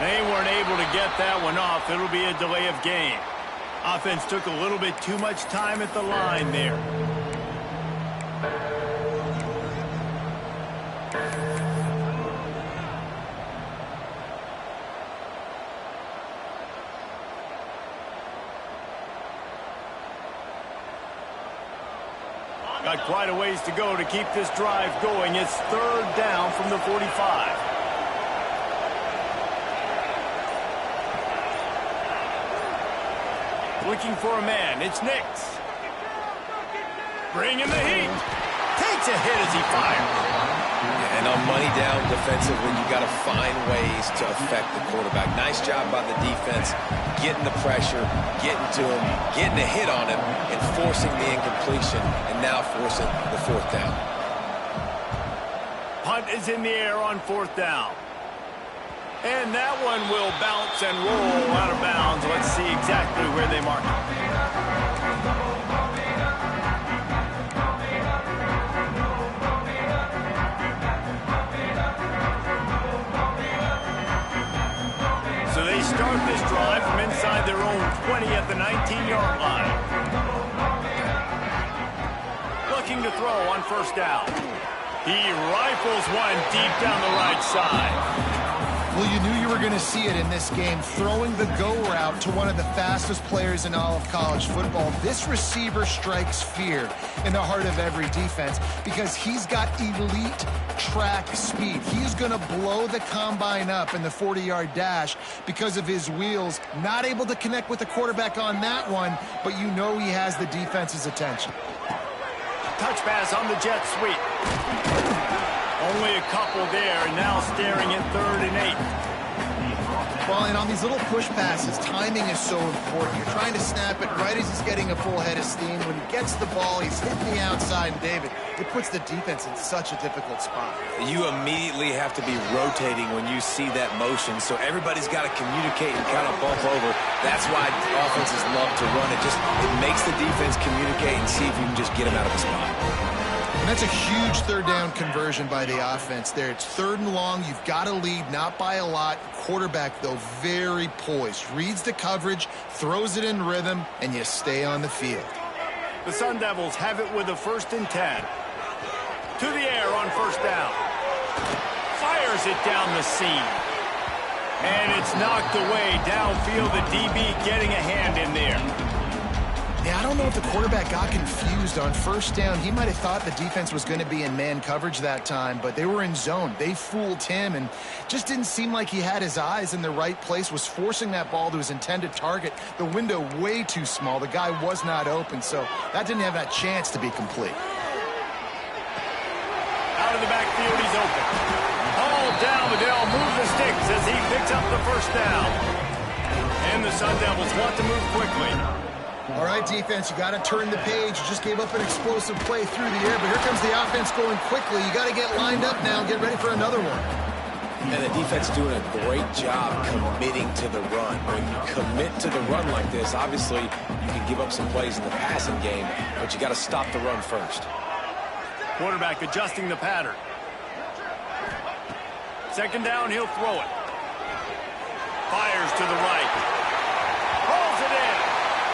They weren't able to get that one off. It'll be a delay of game. Offense took a little bit too much time at the line there. Got quite a ways to go to keep this drive going. It's third down from the 45. Looking for a man. It's Nix. Bringing the heat. Takes a hit as he fires. And on money down defensively, you got to find ways to affect the quarterback. Nice job by the defense, getting the pressure, getting to him, getting a hit on him, and forcing the incompletion, and now forcing the fourth down. Punt is in the air on fourth down. And that one will bounce and roll out of bounds. Let's see exactly where they mark it. So they start this drive from inside their own 20 at the 19-yard line. Looking to throw on first down. He rifles one deep down the right side. Well, you knew you were going to see it in this game, throwing the go route to one of the fastest players in all of college football. This receiver strikes fear in the heart of every defense because he's got elite track speed. He's going to blow the combine up in the 40-yard dash because of his wheels. Not able to connect with the quarterback on that one, but you know he has the defense's attention. Touch pass on the jet sweep. Only a couple there, and now staring at 3rd and 8. Well, and on these little push passes, timing is so important. You're trying to snap it right as he's getting a full head of steam. When he gets the ball, he's hitting the outside, and David, it puts the defense in such a difficult spot. You immediately have to be rotating when you see that motion, so everybody's got to communicate and kind of bump over. That's why offenses love to run it. It makes the defense communicate and see if you can just get him out of the spot. And that's a huge third down conversion by the offense there. It's 3rd and long. You've got to lead, not by a lot. Quarterback, though, very poised. Reads the coverage, throws it in rhythm, and you stay on the field. The Sun Devils have it with a 1st and 10. To the air on first down. Fires it down the seam. And it's knocked away downfield. The DB getting a hand in there. Yeah, I don't know if the quarterback got confused on first down. He might have thought the defense was going to be in man coverage that time, but they were in zone. They fooled him and just didn't seem like he had his eyes in the right place, was forcing that ball to his intended target. The window way too small. The guy was not open, so that didn't have that chance to be complete. Out of the backfield, he's open. All down, but they'll move the sticks as he picks up the first down. And the Sun Devils want to move quickly. All right, defense, you got to turn the page. You just gave up an explosive play through the air, but here comes the offense going quickly. You got to get lined up now and get ready for another one. And the defense doing a great job committing to the run. When you commit to the run like this, obviously you can give up some plays in the passing game, but you got to stop the run first. Quarterback adjusting the pattern. Second down, he'll throw it. Fires to the right. Pulls it in.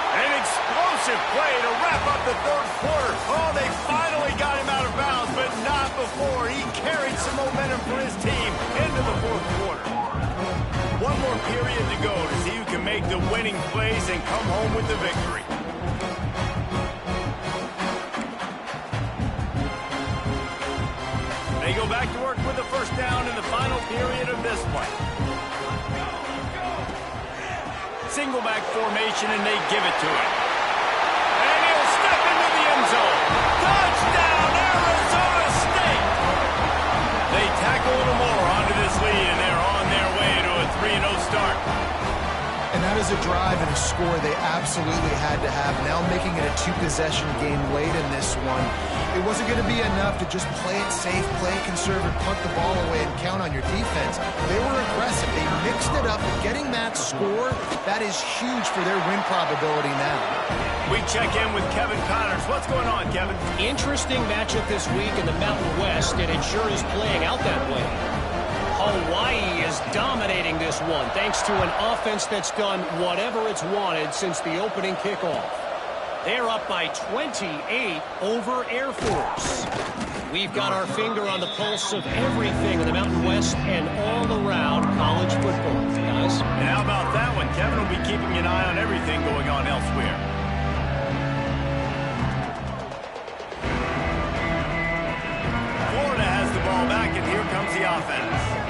An explosive play to wrap up the third quarter. Oh, they finally got him out of bounds, but not before he carried some momentum for his team into the fourth quarter. One more period to go to see who can make the winning plays and come home with the victory. They go back to work with the first down in the final period of this one. Single back formation, and they give it to him. And he'll step into the end zone. Touchdown, Arizona State! They tack a little more onto this lead, and they're on their way to a 3-0 start. And that is a drive and a score they absolutely had to have. Now making it a two-possession game late in this one. It wasn't going to be enough to just play it safe, play it conservative, punt the ball away, and count on your defense. They were aggressive. They mixed it up. And getting that score, that is huge for their win probability now. We check in with Kevin Connors. What's going on, Kevin? Interesting matchup this week in the Mountain West, and it sure is playing out that way. Hawaii is dominating this one thanks to an offense that's done whatever it's wanted since the opening kickoff. They're up by 28 over Air Force. We've got our finger on the pulse of everything in the Mountain West and all around college football, guys. And how about that one? Kevin will be keeping an eye on everything going on elsewhere. Florida has the ball back, and here comes the offense.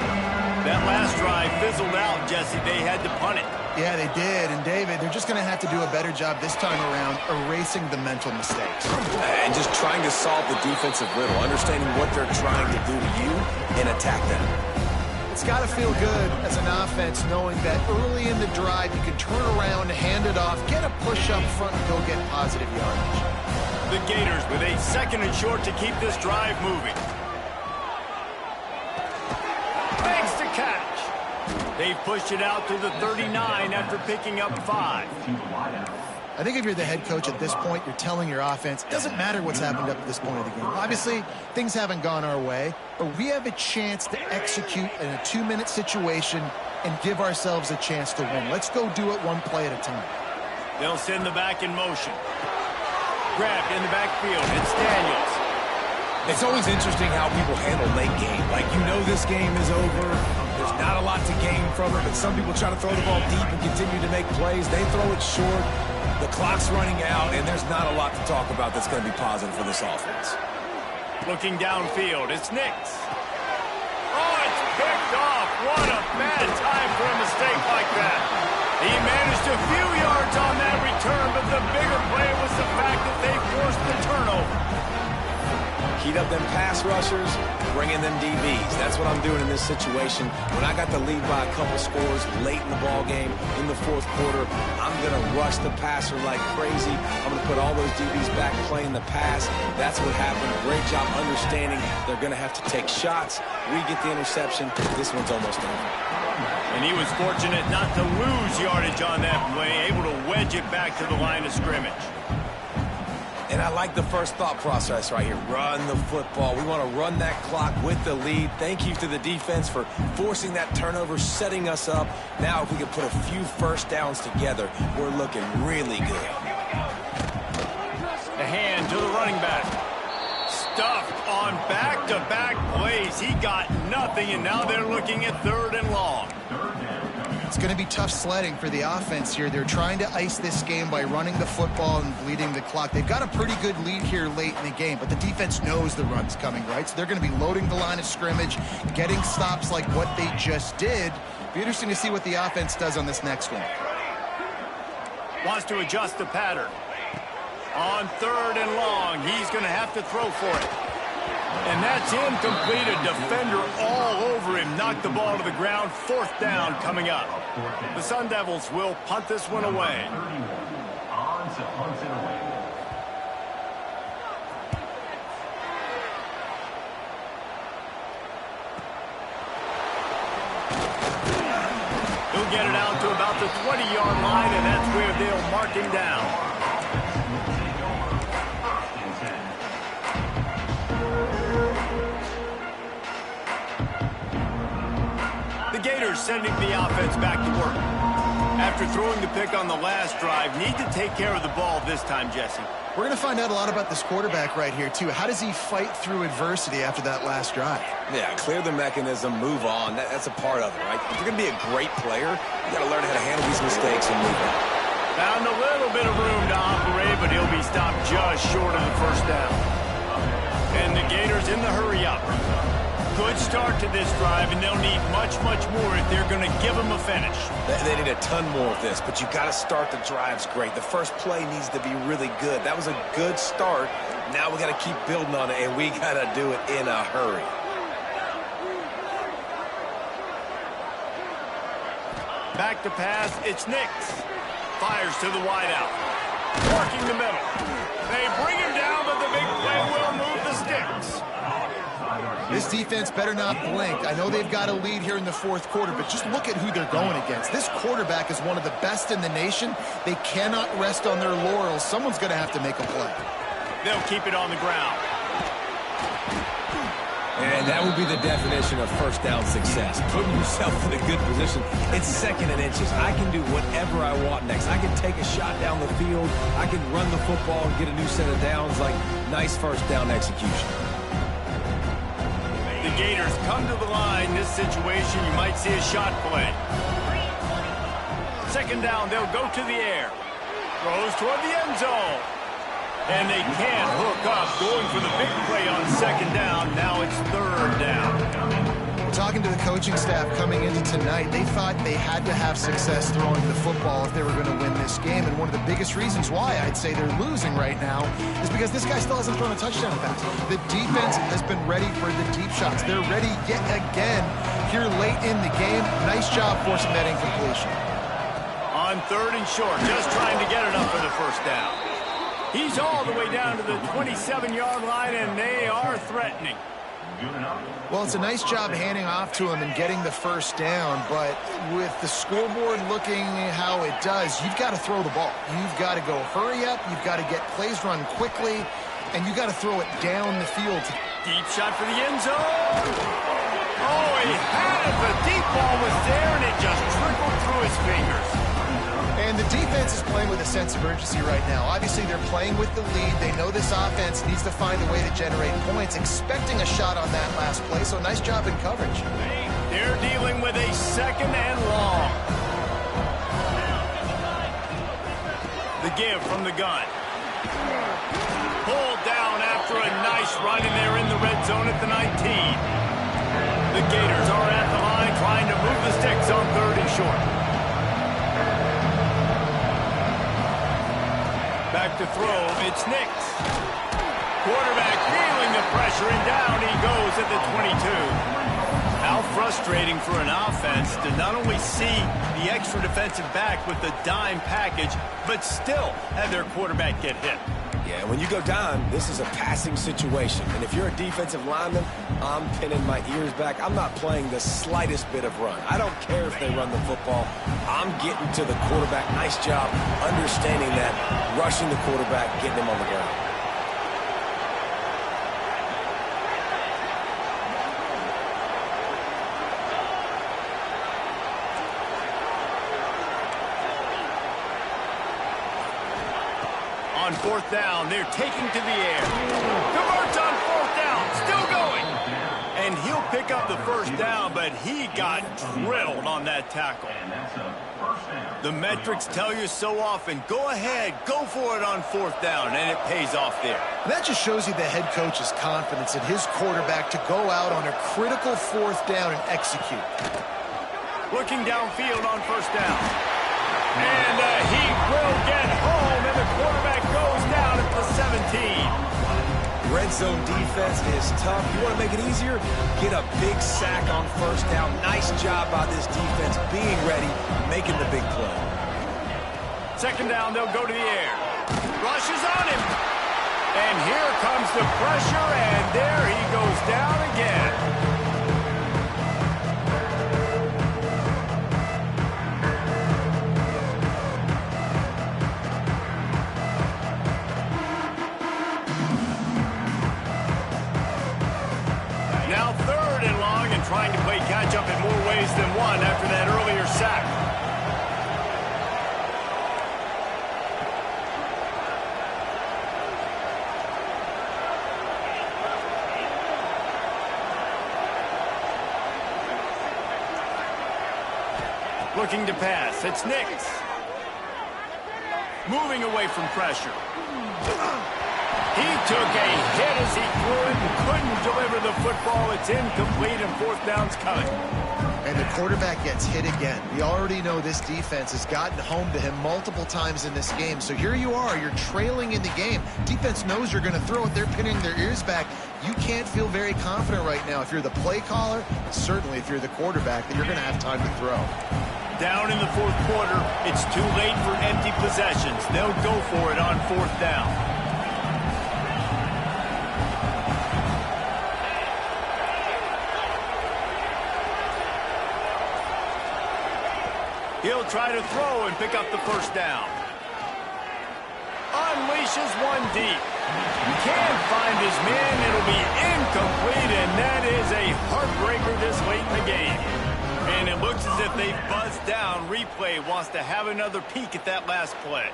That last drive fizzled out, Jesse. They had to punt it. Yeah, they did. And, David, they're just going to have to do a better job this time around erasing the mental mistakes. And just trying to solve the defensive riddle, understanding what they're trying to do to you and attack them. It's got to feel good as an offense knowing that early in the drive you can turn around, hand it off, get a push up front, and go get positive yardage. The Gators with a second and short to keep this drive moving. Makes the catch. They've pushed it out to the 39 after picking up 5. I think if you're the head coach at this point, you're telling your offense, it doesn't matter what's happened up to this point of the game. Obviously, things haven't gone our way, but we have a chance to execute in a 2-minute situation and give ourselves a chance to win. Let's go do it one play at a time. They'll send the back in motion. Grabbed in the backfield. It's Daniels. It's always interesting how people handle late game. Like, you know this game is over. There's not a lot to gain from it, but some people try to throw the ball deep and continue to make plays. They throw it short. The clock's running out, and there's not a lot to talk about that's going to be positive for this offense. Looking downfield, it's Nix. Oh, it's picked off. What a bad time for a mistake like that. He managed a few yards on that return, but the bigger play was the fact that they forced the turnover. Heat up them pass rushers, bring in them DBs. That's what I'm doing in this situation. When I got the lead by a couple scores late in the ball game, in the fourth quarter, I'm going to rush the passer like crazy. I'm going to put all those DBs back playing the pass. That's what happened. Great job understanding they're going to have to take shots. We get the interception. This one's almost over. And he was fortunate not to lose yardage on that play, able to wedge it back to the line of scrimmage. And I like the first thought process right here. Run the football. We want to run that clock with the lead. Thank you to the defense for forcing that turnover, setting us up. Now if we can put a few first downs together, we're looking really good. A hand to the running back. Stuffed on back-to-back plays. He got nothing, and now they're looking at 3rd and long. It's going to be tough sledding for the offense here. They're trying to ice this game by running the football and bleeding the clock. They've got a pretty good lead here late in the game, but the defense knows the run's coming, right? So they're going to be loading the line of scrimmage, getting stops like what they just did. Be interesting to see what the offense does on this next one. Wants to adjust the pattern. On 3rd and long, he's going to have to throw for it. And that's incomplete. A defender all over him. Knocked the ball to the ground. 4th down coming up. The Sun Devils will punt this one away. He'll get it out to about the 20-yard line, and that's where they'll mark him down. The Gators sending the offense back to work. After throwing the pick on the last drive, need to take care of the ball this time, Jesse. We're going to find out a lot about this quarterback right here, too. How does he fight through adversity after that last drive? Yeah, clear the mechanism, move on. That's a part of it, right? If you're going to be a great player, you got to learn how to handle these mistakes and move on. Found a little bit of room to operate, but he'll be stopped just short of the 1st down. And the Gators in the hurry-up. Good start to this drive, and they'll need much, much more if they're going to give them a finish. They need a ton more of this, but you got to start the drives great. The first play needs to be really good. That was a good start. Now we got to keep building on it, and we got to do it in a hurry. Back to pass, it's Nix. Fires to the wideout. Working the middle. They bring him down, but the big play will move the sticks. This defense better not blink. I know they've got a lead here in the 4th quarter, but just look at who they're going against. This quarterback is one of the best in the nation. They cannot rest on their laurels. Someone's going to have to make a play. They'll keep it on the ground. And that would be the definition of 1st down success. Putting yourself in a good position. It's 2nd and inches. I can do whatever I want next. I can take a shot down the field. I can run the football and get a new set of downs. Like, nice 1st down execution. The Gators come to the line. This situation, you might see a shot play. 2nd down, they'll go to the air. Throws toward the end zone. And they can't hook up. Going for the big play on 2nd down. Now it's 3rd down. We're talking to the coaching staff coming into tonight. They thought they had to have success throwing the football if they were going to win this game. And one of the biggest reasons why I'd say they're losing right now is because this guy still hasn't thrown a touchdown pass. The defense has been ready for the deep shots. They're ready yet again here late in the game. Nice job forcing that incompletion. On 3rd and short, just trying to get enough for the 1st down. He's all the way down to the 27-yard line, and they are threatening. Well, it's a nice job handing off to him and getting the 1st down, but with the scoreboard looking how it does, you've got to throw the ball. You've got to go hurry up, you've got to get plays run quickly, and you've got to throw it down the field. Deep shot for the end zone. Oh, he had it. The deep ball was there, and it just trickled through his fingers. And the defense is playing with a sense of urgency right now. Obviously, they're playing with the lead. They know this offense needs to find a way to generate points, expecting a shot on that last play, so nice job in coverage. They're dealing with a 2nd and long. The give from the gun. Pulled down after a nice run, and they're in the red zone at the 19. The Gators are at the line trying to move the sticks on 3rd and short. Back to throw, it's Nix. Quarterback feeling the pressure, and down he goes at the 22. How frustrating for an offense to not only see the extra defensive back with the dime package, but still have their quarterback get hit. Yeah, when you go down, this is a passing situation. And if you're a defensive lineman, I'm pinning my ears back. I'm not playing the slightest bit of run. I don't care if they run the football. I'm getting to the quarterback. Nice job understanding that, rushing the quarterback, getting him on the ground. On 4th down, they're taking to the air. Converts on 4th down, still going. And he'll pick pick up the first down, but he got drilled on that tackle. And that's a first down. The metrics tell you so often, go ahead, go for it on fourth down, and it pays off there. And that just shows you the head coach's confidence in his quarterback to go out on a critical fourth down and execute. Looking downfield on first down. And he will get home, and the quarterback goes down at the 17. Red zone defense is tough. You want to make it easier? Get a big sack on first down. Nice job by this defense being ready, making the big play. Second down, they'll go to the air. Rushes on him. And here comes the pressure, and there he goes down again. Now third and long, and trying to play catch-up in more ways than one after that earlier sack. Looking to pass. It's Nix. Moving away from pressure. He took a hit as he threw it and couldn't deliver the football. It's incomplete, and fourth down's coming. And the quarterback gets hit again. We already know this defense has gotten home to him multiple times in this game. So here you are. You're trailing in the game. Defense knows you're going to throw it. They're pinning their ears back. You can't feel very confident right now if you're the play caller, and certainly if you're the quarterback, that you're going to have time to throw. Down in the fourth quarter, it's too late for empty possessions. They'll go for it on fourth down. He'll try to throw and pick up the first down. Unleashes one deep. Can't find his man. It'll be incomplete, and that is a heartbreaker this late in the game. And it looks as if they've buzzed down. Replay wants to have another peek at that last play.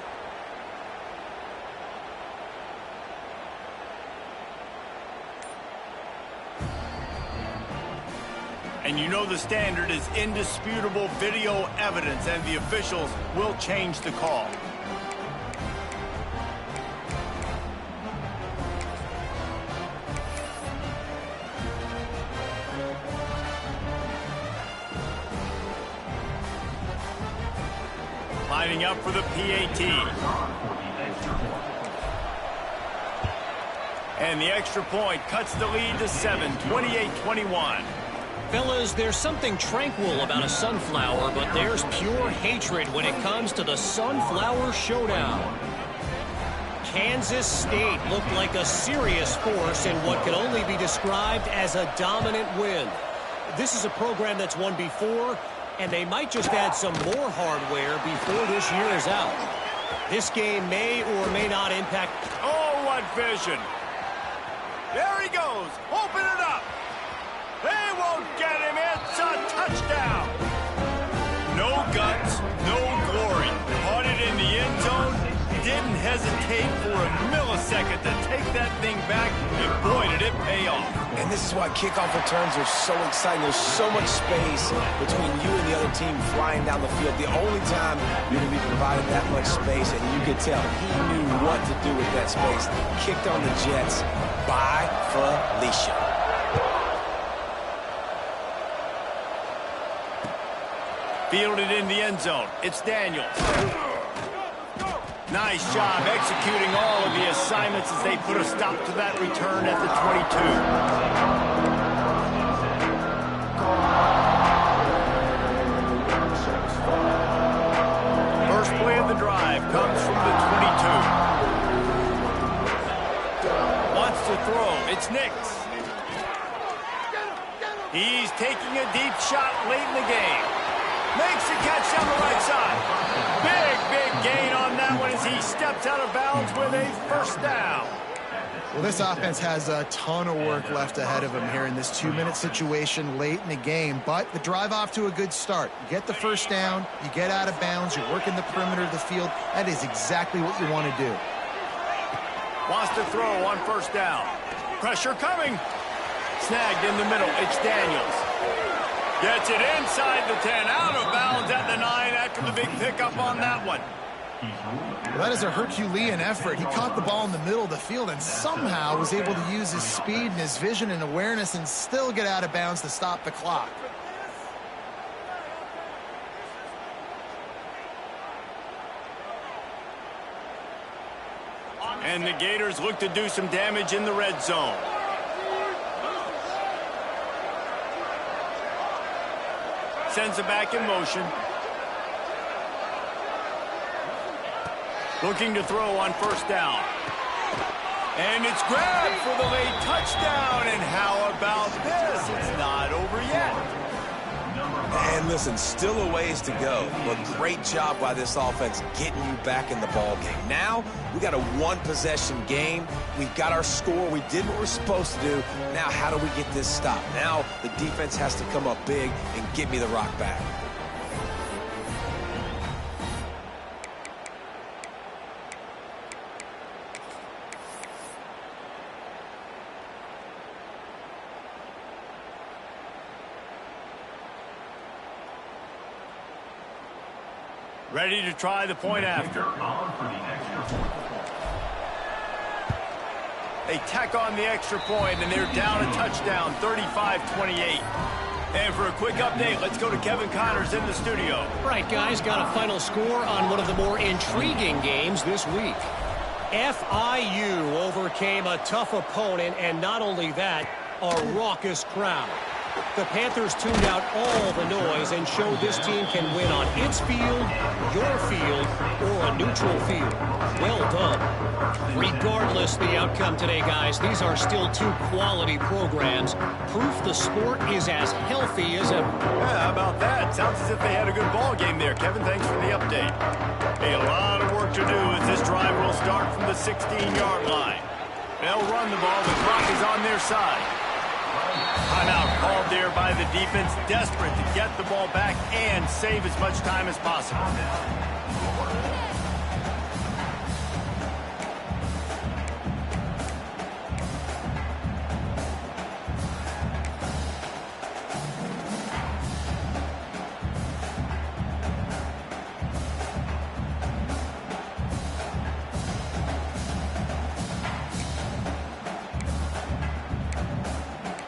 And you know the standard is indisputable video evidence, and the officials will change the call. Lining up for the PAT. And the extra point cuts the lead to 7, 28-21. Fellas, there's something tranquil about a sunflower, but there's pure hatred when it comes to the Sunflower Showdown. Kansas State looked like a serious force in what can only be described as a dominant win. This is a program that's won before, and they might just add some more hardware before this year is out. This game may or may not impact... Oh, what vision. There he goes. Open it up. They won't get him. It's a touchdown. No guts, no glory. Caught it in the end zone. Didn't hesitate for a millisecond to take that thing back, and boy, did it pay off. And this is why kickoff returns are so exciting. There's so much space between you and the other team flying down the field. The only time you're going to be provided that much space, and you could tell he knew what to do with that space. Kicked on the Jets by Felicia. Fielded in the end zone. It's Daniels. Nice job executing all of the assignments as they put a stop to that return at the 22. First play of the drive comes from the 22. Wants to throw. It's Nix. He's taking a deep shot late in the game. Makes a catch down the right side. Big gain on that one as he steps out of bounds with a first down. Well, this offense has a ton of work left ahead of them here in this 2-minute situation late in the game, but the drive off to a good start. You get the first down, you get out of bounds, you're working the perimeter of the field. That is exactly what you want to do. Wants to throw on first down. Pressure coming. Snagged in the middle. It's Daniels. Gets it inside the 10. Out of bounds at the 9 after the big pickup on that one. Well, that is a Herculean effort. He caught the ball in the middle of the field and somehow was able to use his speed and his vision and awareness and still get out of bounds to stop the clock. And the Gators look to do some damage in the red zone. Sends it back in motion. Looking to throw on first down. And it's grabbed for the late touchdown. And how about this? It's not over yet. And listen, still a ways to go, but great job by this offense getting you back in the ball game. Now, we got a one-possession game. We've got our score. We did what we're supposed to do. Now, how do we get this stopped? Now, the defense has to come up big and get me the rock back. Ready to try the point after. They tack on the extra point, and they're down a touchdown, 35-28. And for a quick update, let's go to Kevin Connors in the studio. Right, guys, got a final score on one of the more intriguing games this week. FIU overcame a tough opponent, and not only that, a raucous crowd. The Panthers tuned out all the noise and showed this team can win on its field, your field, or a neutral field. Well done. Regardless the outcome today, guys, these are still two quality programs. Proof the sport is as healthy as ever. Yeah, how about that? Sounds as if they had a good ball game there. Kevin, thanks for the update. Hey, a lot of work to do as this drive will start from the 16-yard line. They'll run the ball. The clock is on their side. Timeout called there by the defense, desperate to get the ball back and save as much time as possible.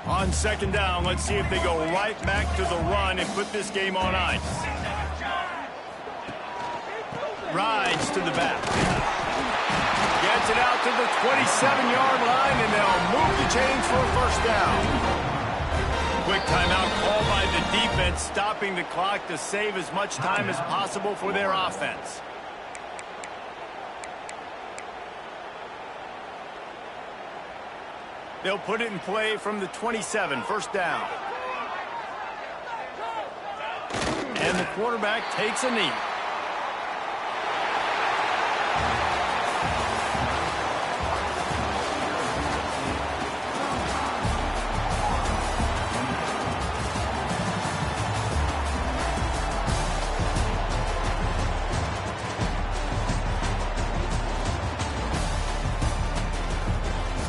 On second down, let's see if they go right back to the run and put this game on ice. Rides to the back. Gets it out to the 27-yard line, and they'll move the chains for a first down. Quick timeout called by the defense, stopping the clock to save as much time as possible for their offense. They'll put it in play from the 27, first down. And the quarterback takes a knee.